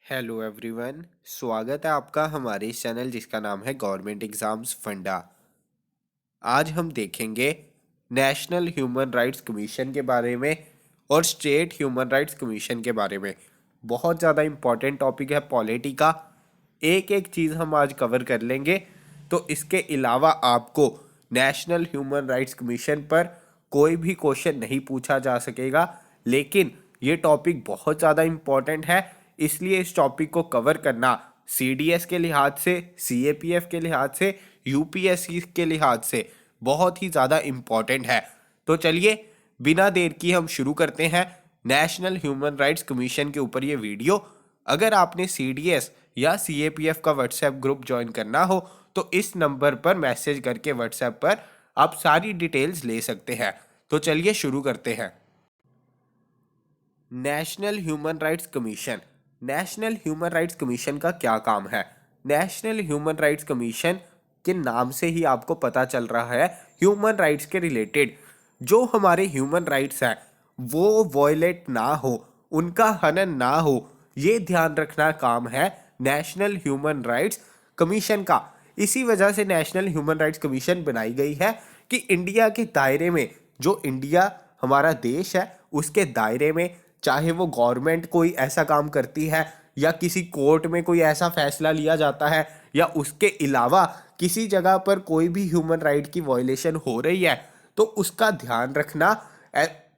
Hello everyone, स्वागत है आपका हमारे इस चैनल जिसका नाम है गवर्नमेंट एग्जाम्स फंडा। आज हम देखेंगे नेशनल ह्यूमन राइट्स कमीशन के बारे में और स्टेट ह्यूमन राइट्स कमीशन के बारे में। बहुत ज़्यादा इम्पॉर्टेंट टॉपिक है पॉलिटी का। एक एक चीज़ हम आज कवर कर लेंगे। तो इसके अलावा आपको नेशनल ह्यूमन राइट्स कमीशन पर कोई भी क्वेश्चन नहीं पूछा जा सकेगा, लेकिन ये टॉपिक बहुत ज़्यादा इम्पॉर्टेंट है, इसलिए इस टॉपिक को कवर करना सीडीएस के लिहाज से, सीएपीएफ के लिहाज से, यूपीएससी के लिहाज से बहुत ही ज़्यादा इम्पॉर्टेंट है। तो चलिए बिना देर की हम शुरू करते हैं नेशनल ह्यूमन राइट्स कमीशन के ऊपर ये वीडियो। अगर आपने सीडीएस या सीएपीएफ का व्हाट्सएप ग्रुप ज्वाइन करना हो तो इस नंबर पर मैसेज करके व्हाट्सएप पर आप सारी डिटेल्स ले सकते हैं। तो चलिए शुरू करते हैं। National Human Rights commission. National Human Rights commission का क्या काम है? नेशनल ह्यूमन राइट्स कमीशन के नाम से ही आपको पता चल रहा है ह्यूमन राइट्स के रिलेटेड जो हमारे ह्यूमन राइट्स हैं वो वॉयलेट ना हो, उनका हनन ना हो, ये ध्यान रखना काम है नेशनल ह्यूमन राइट्स कमीशन का। इसी वजह से नेशनल ह्यूमन राइट्स कमीशन बनाई गई है कि इंडिया के दायरे में, जो इंडिया हमारा देश है उसके दायरे में, चाहे वो गवर्नमेंट कोई ऐसा काम करती है या किसी कोर्ट में कोई ऐसा फैसला लिया जाता है या उसके अलावा किसी जगह पर कोई भी ह्यूमन राइट की वायलेशन हो रही है, तो उसका ध्यान रखना,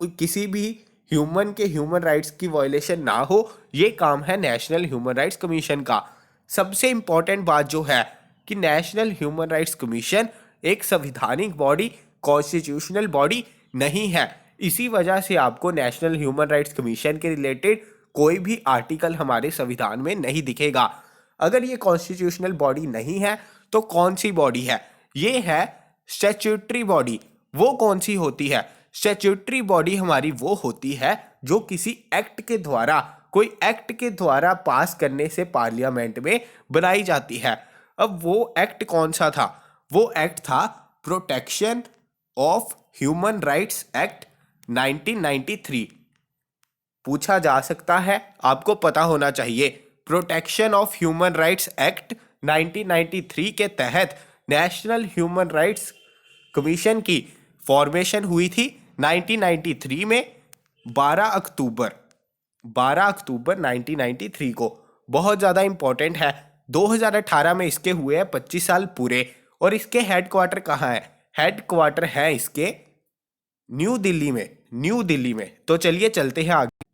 किसी भी ह्यूमन के ह्यूमन राइट्स की वायलेशन ना हो, ये काम है नेशनल ह्यूमन राइट्स कमीशन का। सबसे इंपॉर्टेंट बात जो है कि नेशनल ह्यूमन राइट्स कमीशन एक संवैधानिक बॉडी, कॉन्स्टिट्यूशनल बॉडी नहीं है। इसी वजह से आपको नेशनल ह्यूमन राइट्स कमीशन के रिलेटेड कोई भी आर्टिकल हमारे संविधान में नहीं दिखेगा। अगर ये कॉन्स्टिट्यूशनल बॉडी नहीं है तो कौन सी बॉडी है? ये है स्टैट्यूटरी बॉडी। वो कौन सी होती है? स्टैट्यूटरी बॉडी हमारी वो होती है जो किसी एक्ट के द्वारा, कोई एक्ट के द्वारा पास करने से पार्लियामेंट में बनाई जाती है। अब वो एक्ट कौन सा था? वो एक्ट था protection of human rights act 1993। पूछा जा सकता है, आपको पता होना चाहिए। Protection of human rights act 1993 के तहत नेशनल ह्यूमन राइट्स कमीशन की फॉर्मेशन हुई थी 1993 में, 12 अक्टूबर 1993 को। बहुत ज़्यादा इंपॉर्टेंट है। 2018 में इसके हुए हैं 25 साल पूरे। और इसके हेडक्वार्टर कहाँ है? हेडक्वार्टर है इसके न्यू दिल्ली में, न्यू दिल्ली में। तो चलिए चलते हैं आगे।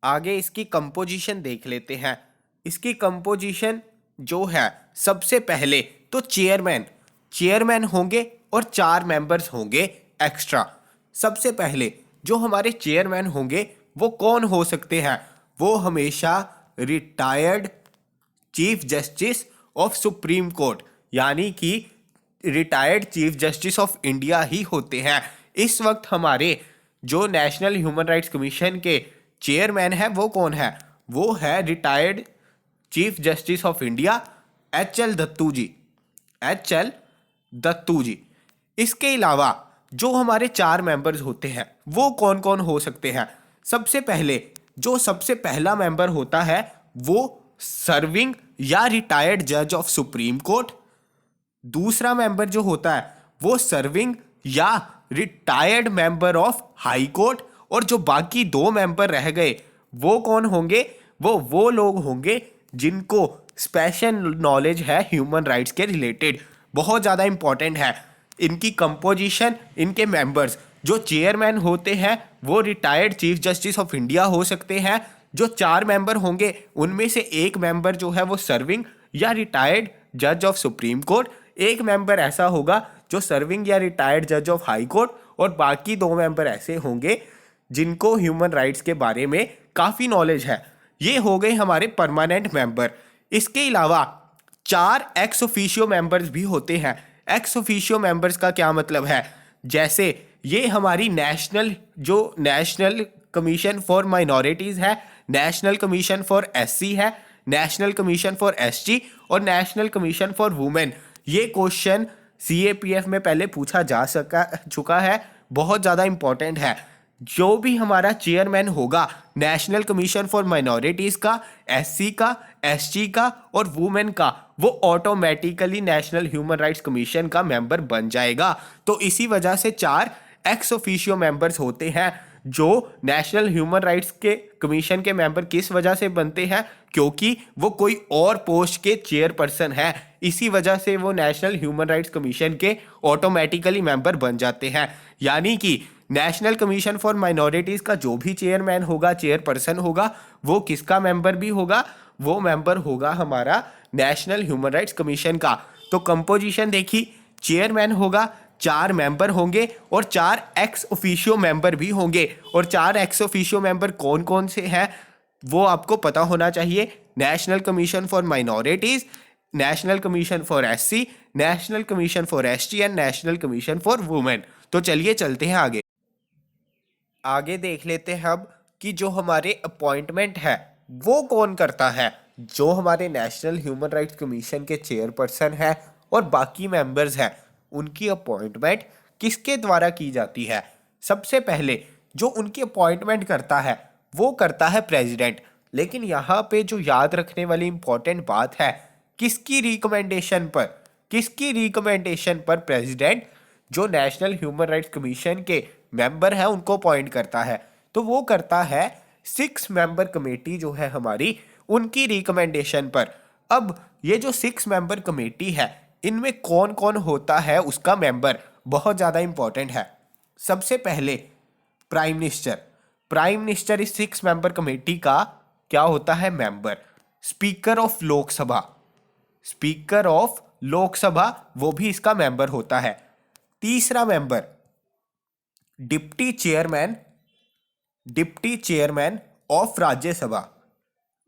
आगे इसकी कंपोजिशन देख लेते हैं। इसकी कंपोजिशन जो है, सबसे पहले तो चेयरमैन होंगे और 4 मेंबर्स होंगे एक्स्ट्रा। सबसे पहले जो हमारे चेयरमैन होंगे वो कौन हो सकते हैं? वो हमेशा retired chief justice of Supreme Court, यानी कि retired chief justice of India ही होते हैं। इस वक्त हमारे जो नेशनल ह्यूमन राइट्स कमीशन के चेयरमैन है वो कौन है? वो है retired chief justice of India H L Dattu ji. इसके अलावा जो हमारे 4 मेंबर्स होते हैं वो कौन कौन हो सकते हैं? सबसे पहले जो सबसे पहला मेंबर होता है वो सर्विंग या रिटायर्ड जज ऑफ सुप्रीम कोर्ट। दूसरा मेंबर जो होता है वो सर्विंग या retired member of high court. और जो बाकी 2 मेंबर रह गए वो कौन होंगे? वो लोग होंगे जिनको स्पेशल नॉलेज है ह्यूमन राइट्स के रिलेटेड। बहुत ज़्यादा इंपॉर्टेंट है इनकी कंपोजिशन। इनके मेंबर्स जो चेयरमैन होते हैं वो retired chief justice of India हो सकते हैं। जो 4 मेंबर होंगे उनमें से एक मेंबर जो है वो सर्विंग या रिटायर्ड जज ऑफ सुप्रीम कोर्ट, एक मेंबर ऐसा होगा जो सर्विंग या रिटायर्ड जज ऑफ हाई कोर्ट, और बाकी 2 मेंबर ऐसे होंगे जिनको ह्यूमन राइट्स के बारे में काफ़ी नॉलेज है। ये हो गए हमारे परमानेंट मेंबर। इसके अलावा 4 एक्स ऑफिशियो मेंबर्स भी होते हैं। एक्स ऑफिशियो मेंबर्स का क्या मतलब है? जैसे ये हमारी नेशनल कमीशन फॉर माइनॉरिटीज़ है, नेशनल कमीशन फॉर एससी है, नेशनल कमीशन फॉर एसटी और नेशनल कमीशन फॉर वुमेन। ये क्वेश्चन सीएपीएफ में पहले पूछा जा चुका है, बहुत ज़्यादा इंपॉर्टेंट है। जो भी हमारा चेयरमैन होगा नेशनल कमीशन फॉर माइनॉरिटीज का, एससी का, एसटी का और वुमेन का, वो automatically national Human Rights commission का मेंबर बन जाएगा। तो इसी वजह से 4 एक्स ऑफिशियो मेंबर्स होते हैं जो नेशनल ह्यूमन राइट्स के कमीशन के मेंबर किस वजह से बनते हैं, क्योंकि वो कोई और पोस्ट के चेयरपर्सन है, इसी वजह से वो नेशनल ह्यूमन राइट्स कमीशन के ऑटोमेटिकली मेंबर बन जाते हैं। यानी कि नेशनल कमीशन फॉर माइनॉरिटीज का जो भी चेयरमैन होगा, चेयरपर्सन होगा, वो किसका मेंबर भी होगा, वो मेंबर होगा हमारा नेशनल ह्यूमन राइट्स कमीशन का। तो कंपोजिशन देखी, चेयरमैन होगा, 4 मेंबर होंगे और 4 एक्स ऑफिशियो मेंबर भी होंगे। और 4 एक्स ऑफिशियो मेंबर कौन कौन से हैं वो आपको पता होना चाहिए। National commission for minorities, national commission for SC, national commission for ST and national commission for women. तो चलिए चलते हैं आगे। आगे देख लेते हैं अब कि जो हमारे अपॉइंटमेंट है वो कौन करता है। जो हमारे नेशनल ह्यूमन राइट्स कमीशन के चेयरपर्सन है और बाकी मेंबर्स हैं, उनकी अपॉइंटमेंट किसके द्वारा की जाती है। सबसे पहले जो उनकी अपॉइंटमेंट करता है वो करता है प्रेसिडेंट। लेकिन यहाँ पे जो याद रखने वाली इंपॉर्टेंट बात है, किसकी रिकमेंडेशन पर, किसकी रिकमेंडेशन पर प्रेसिडेंट जो नेशनल ह्यूमन राइट्स कमीशन के मेंबर हैं उनको अपॉइंट करता है, तो वो करता है 6 मेंबर कमेटी जो है हमारी, उनकी रिकमेंडेशन पर। अब ये जो 6 मेंबर कमेटी है, इनमें कौन कौन होता है उसका मेंबर बहुत ज़्यादा इंपॉर्टेंट है। सबसे पहले प्राइम मिनिस्टर। प्राइम मिनिस्टर इस 6 मेंबर कमेटी का क्या होता है, member. Speaker of Lok Sabha, speaker of Lok Sabha वो भी इसका मेंबर होता है। तीसरा member deputy chairman, deputy chairman of Rajya Sabha,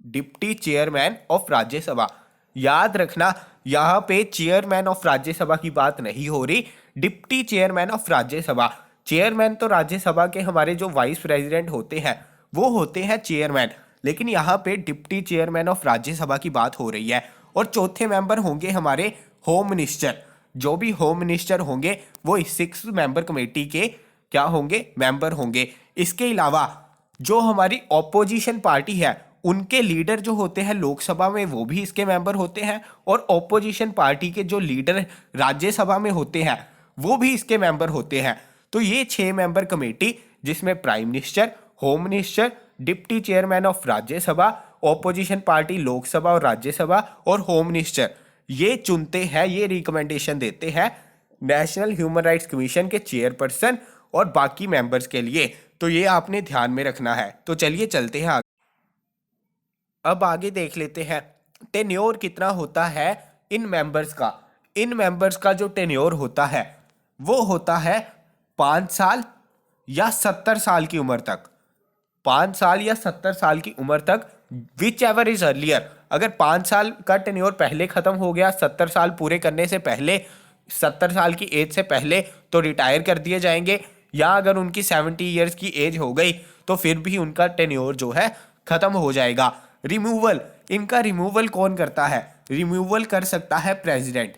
deputy chairman of Rajya Sabha. याद रखना यहां पे चेयरमैन ऑफ राज्यसभा की बात नहीं हो रही, deputy chairman of Rajya Sabha. Chairman तो राज्यसभा के हमारे जो वाइस प्रेसिडेंट होते हैं वो होते हैं चेयरमैन, लेकिन यहाँ पे डिप्टी चेयरमैन ऑफ राज्यसभा की बात हो रही है। और चौथे मेंबर होंगे हमारे होम मिनिस्टर। जो भी होम मिनिस्टर होंगे वो इस 6 मेंबर कमेटी के क्या होंगे, मेंबर होंगे। इसके अलावा जो हमारी ऑपोजिशन पार्टी है उनके लीडर जो होते हैं लोकसभा में वो भी इसके मेंबर होते हैं, और ऑपोजिशन पार्टी के जो लीडर राज्यसभा में होते हैं वो भी इसके मेंबर होते हैं। तो ये 6 मेंबर कमेटी जिसमें prime minister, home minister, deputy chairman of Rajya Sabha, opposition party Lok Sabha और राज्यसभा और होम मिनिस्टर, ये चुनते हैं, ये रिकमेंडेशन देते हैं नेशनल ह्यूमन राइट्स कमीशन के चेयरपर्सन और बाकी मेंबर्स के लिए। तो ये आपने ध्यान में रखना है। तो चलिए चलते हैं आगे। अब आगे देख लेते हैं टेन्योर कितना होता है इन मेंबर्स का। इन मेंबर्स का जो टेन्योर होता है वो होता है 5 साल या 70 साल की उम्र तक। 5 साल या 70 साल की उम्र तक, विच एवर इज अर्लियर। अगर 5 साल का टेन्योर पहले खत्म हो गया, 70 साल पूरे करने से पहले, 70 साल की एज से पहले, तो रिटायर कर दिए जाएंगे। या अगर उनकी 70 ईयर्स की एज हो गई तो फिर भी उनका टेन्योर जो है खत्म हो जाएगा। रिमूवल, इनका रिमूवल कौन करता है, रिमूवल कर सकता है प्रेसिडेंट,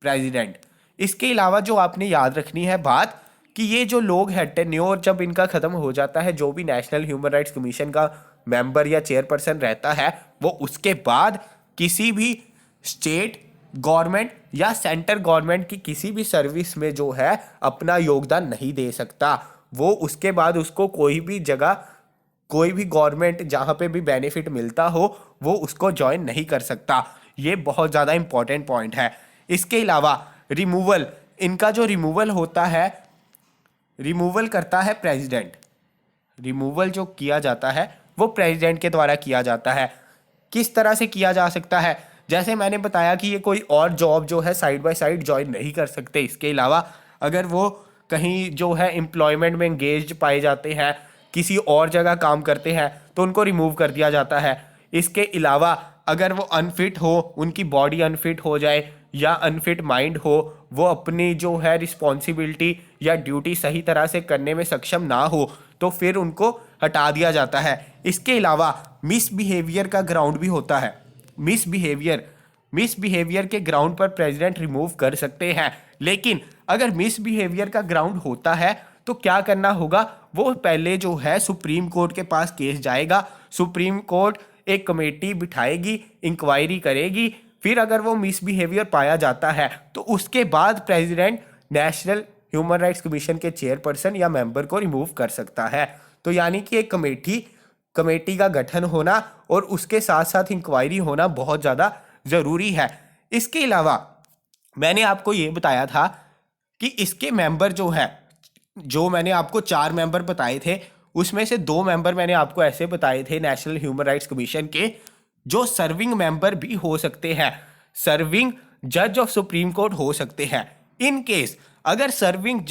प्रेसिडेंट। इसके अलावा जो आपने याद रखनी है बात कि ये जो लोग हैं टेन्योर जब इनका खत्म हो जाता है, जो भी नेशनल ह्यूमन राइट्स कमीशन का मेंबर या चेयरपर्सन रहता है वो उसके बाद किसी भी स्टेट गवर्नमेंट या सेंट्रल गवर्नमेंट की किसी भी सर्विस में जो है अपना योगदान नहीं दे सकता। वो उसके बाद उसको कोई भी जगह, कोई भी गवर्नमेंट जहाँ पे भी बेनिफिट मिलता हो वो उसको ज्वाइन नहीं कर सकता। ये बहुत ज़्यादा इंपॉर्टेंट पॉइंट है। इसके अलावा रिमूवल, इनका जो रिमूवल होता है, रिमूवल करता है प्रेसिडेंट। रिमूवल जो किया जाता है वो प्रेसिडेंट के द्वारा किया जाता है। किस तरह से किया जा सकता है, जैसे मैंने बताया कि ये कोई और जॉब जो है साइड बाय साइड ज्वाइन नहीं कर सकते। इसके अलावा अगर वो कहीं जो है एम्प्लॉयमेंट में एंगेज पाए जाते हैं, किसी और जगह काम करते हैं, तो उनको रिमूव कर दिया जाता है। इसके अलावा अगर वो अनफिट हो, उनकी बॉडी अनफिट हो जाए या अनफिट माइंड हो, वो अपनी जो है रिस्पॉन्सिबिलिटी या ड्यूटी सही तरह से करने में सक्षम ना हो, तो फिर उनको हटा दिया जाता है। इसके अलावा मिसबिहेवियर का ग्राउंड भी होता है। मिसबिहेवियर, मिसबिहेवियर के ग्राउंड पर प्रेसिडेंट रिमूव कर सकते हैं। लेकिन अगर मिसबिहेवियर का ग्राउंड होता है तो क्या करना होगा, वो पहले जो है सुप्रीम कोर्ट के पास केस जाएगा, सुप्रीम कोर्ट एक कमेटी बिठाएगी, इंक्वायरी करेगी, फिर अगर वो मिसबिहेवियर पाया जाता है तो उसके बाद president national Human Rights Commission के चेयरपर्सन या मेंबर को रिमूव कर सकता है। तो यानी कि एक कमेटी का गठन होना और उसके साथ साथ इंक्वायरी होना बहुत ज़्यादा ज़रूरी है। इसके अलावा मैंने आपको ये बताया था कि इसके मेंबर जो है, जो मैंने आपको 4 मेंबर बताए थे, उसमें से 2 मेंबर मैंने आपको ऐसे बताए थे नेशनल ह्यूमन राइट्स कमीशन के, जो सर्विंग मेंबर भी हो सकते हैं, सर्विंग जज ऑफ सुप्रीम कोर्ट हो सकते हैं। इन केस अगर सर्विंग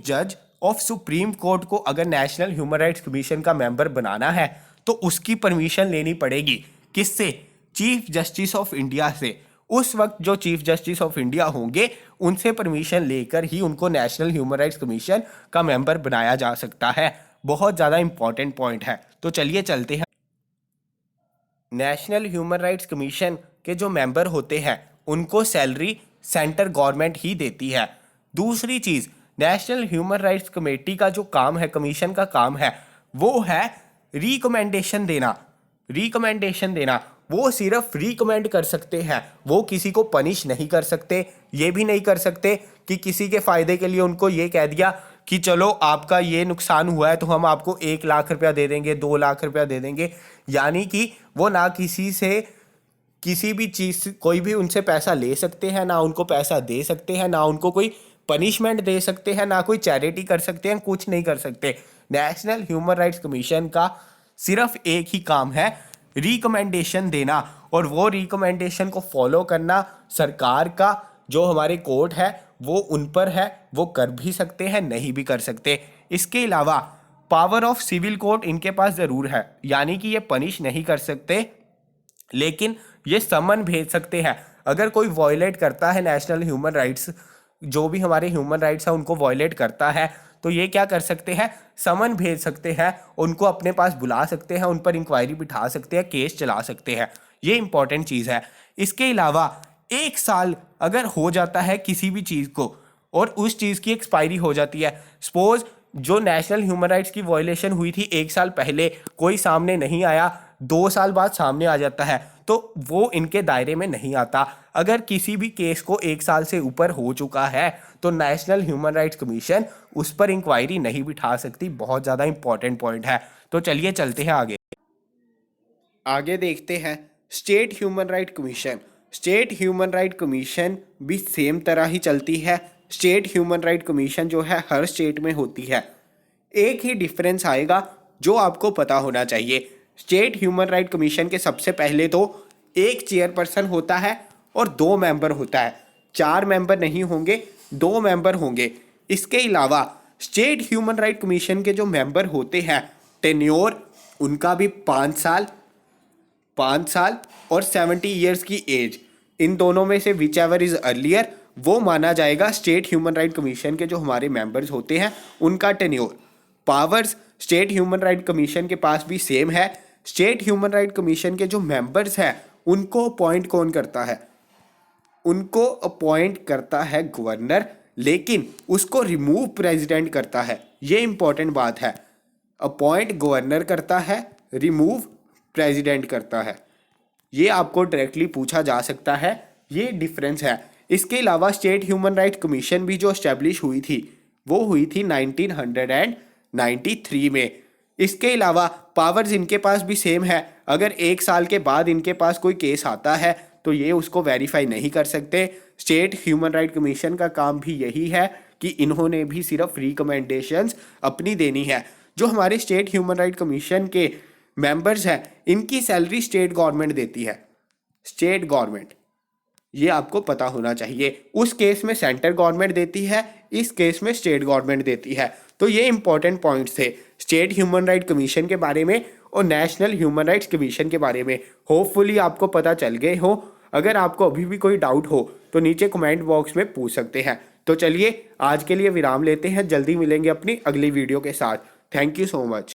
जज ऑफ सुप्रीम कोर्ट को अगर नेशनल ह्यूमन राइट्स कमीशन का मेंबर बनाना है तो उसकी परमिशन लेनी पड़ेगी। किससे? चीफ जस्टिस ऑफ इंडिया से। उस वक्त जो चीफ जस्टिस ऑफ इंडिया होंगे उनसे परमिशन लेकर ही उनको नेशनल ह्यूमन राइट्स कमीशन का मेंबर बनाया जा सकता है। बहुत ज़्यादा इंपॉर्टेंट पॉइंट है। तो चलिए चलते हैं। नेशनल ह्यूमन राइट्स कमीशन के जो मेंबर होते हैं उनको सैलरी सेंट्रल गवर्नमेंट ही देती है। दूसरी चीज़, नेशनल ह्यूमन राइट्स कमेटी का जो काम है, कमीशन का काम है, वो है रिकमेंडेशन देना। वो सिर्फ रिकमेंड कर सकते हैं, वो किसी को पनिश नहीं कर सकते। ये भी नहीं कर सकते कि किसी के फ़ायदे के लिए उनको ये कह दिया कि चलो आपका ये नुकसान हुआ है तो हम आपको 1 लाख रुपया दे देंगे, 2 लाख रुपया दे देंगे। यानी कि वो ना किसी से किसी भी चीज़, कोई भी उनसे पैसा ले सकते हैं, ना उनको पैसा दे सकते हैं, ना उनको कोई पनिशमेंट दे सकते हैं, ना कोई चैरिटी कर सकते हैं, कुछ नहीं कर सकते। नेशनल ह्यूमन राइट्स कमीशन का सिर्फ एक ही काम है, रिकमेंडेशन देना, और वो रिकमेंडेशन को फॉलो करना सरकार का जो हमारे कोर्ट है वो उन पर है, वो कर भी सकते हैं, नहीं भी कर सकते। इसके अलावा पावर ऑफ सिविल कोर्ट इनके पास ज़रूर है, यानी कि ये पनिश नहीं कर सकते लेकिन ये समन भेज सकते हैं। अगर कोई वॉयलेट करता है नेशनल ह्यूमन राइट्स, जो भी हमारे ह्यूमन राइट्स है उनको वॉयलेट करता है, तो ये क्या कर सकते हैं, समन भेज सकते हैं, उनको अपने पास बुला सकते हैं, उन पर इंक्वायरी बिठा सकते हैं, केस चला सकते हैं। ये इंपॉर्टेंट चीज़ है। इसके अलावा 1 साल अगर हो जाता है किसी भी चीज़ को और उस चीज़ की एक्सपायरी हो जाती है, सपोज जो नेशनल ह्यूमन राइट्स की वॉयलेशन हुई थी 1 साल पहले, कोई सामने नहीं आया, 2 साल बाद सामने आ जाता है, तो वो इनके दायरे में नहीं आता। अगर किसी भी केस को 1 साल से ऊपर हो चुका है तो नेशनल ह्यूमन राइट्स कमीशन उस पर इंक्वायरी नहीं बिठा सकती। बहुत ज़्यादा इंपॉर्टेंट पॉइंट है। तो चलिए चलते हैं आगे देखते हैं state human right commission. State human right commission भी सेम तरह ही चलती है। स्टेट ह्यूमन राइट कमीशन जो है हर स्टेट में होती है। एक ही डिफरेंस आएगा जो आपको पता होना चाहिए। स्टेट ह्यूमन राइट कमीशन के सबसे पहले तो एक चेयरपर्सन होता है और 2 मेंबर होता है। 4 मेंबर नहीं होंगे, 2 मेंबर होंगे। इसके अलावा स्टेट ह्यूमन राइट कमीशन के जो मेंबर होते हैं, टेन्योर उनका भी 5 साल और 70 ईयर्स की एज, इन दोनों में से विच एवर इज अर्लियर वो माना जाएगा स्टेट ह्यूमन राइट कमीशन के जो हमारे मेंबर्स होते हैं उनका tenure. Powers state human right commission के पास भी सेम है। स्टेट ह्यूमन राइट कमीशन के जो मेंबर्स हैं उनको अपॉइंट कौन करता है? उनको अपॉइंट करता है गवर्नर, लेकिन उसको रिमूव प्रेसिडेंट करता है। ये इंपॉर्टेंट बात है। अपॉइंट गवर्नर करता है, रिमूव प्रेसिडेंट करता है। ये आपको डायरेक्टली पूछा जा सकता है, ये डिफरेंस है। इसके अलावा स्टेट ह्यूमन राइट कमीशन भी जो एस्टेब्लिश हुई थी वो हुई थी 1993 में। इसके अलावा पावर्स इनके पास भी सेम है। अगर 1 साल के बाद इनके पास कोई केस आता है तो ये उसको वेरीफाई नहीं कर सकते। स्टेट ह्यूमन राइट कमीशन का काम भी यही है कि इन्होंने भी सिर्फ रिकमेंडेशंस अपनी देनी है। जो हमारे स्टेट ह्यूमन राइट कमीशन के मेंबर्स हैं इनकी सैलरी स्टेट गवर्नमेंट देती है। स्टेट गवर्नमेंट, ये आपको पता होना चाहिए। उस केस में सेंट्रल गवर्नमेंट देती है, इस केस में स्टेट गवर्नमेंट देती है। तो ये इंपॉर्टेंट पॉइंट्स थे स्टेट ह्यूमन राइट कमीशन के बारे में और नेशनल ह्यूमन राइट्स कमीशन के बारे में। होपफुली आपको पता चल गए हो। अगर आपको अभी भी कोई डाउट हो तो नीचे कमेंट बॉक्स में पूछ सकते हैं। तो चलिए आज के लिए विराम लेते हैं, जल्दी मिलेंगे अपनी अगली वीडियो के साथ। Thank you so much.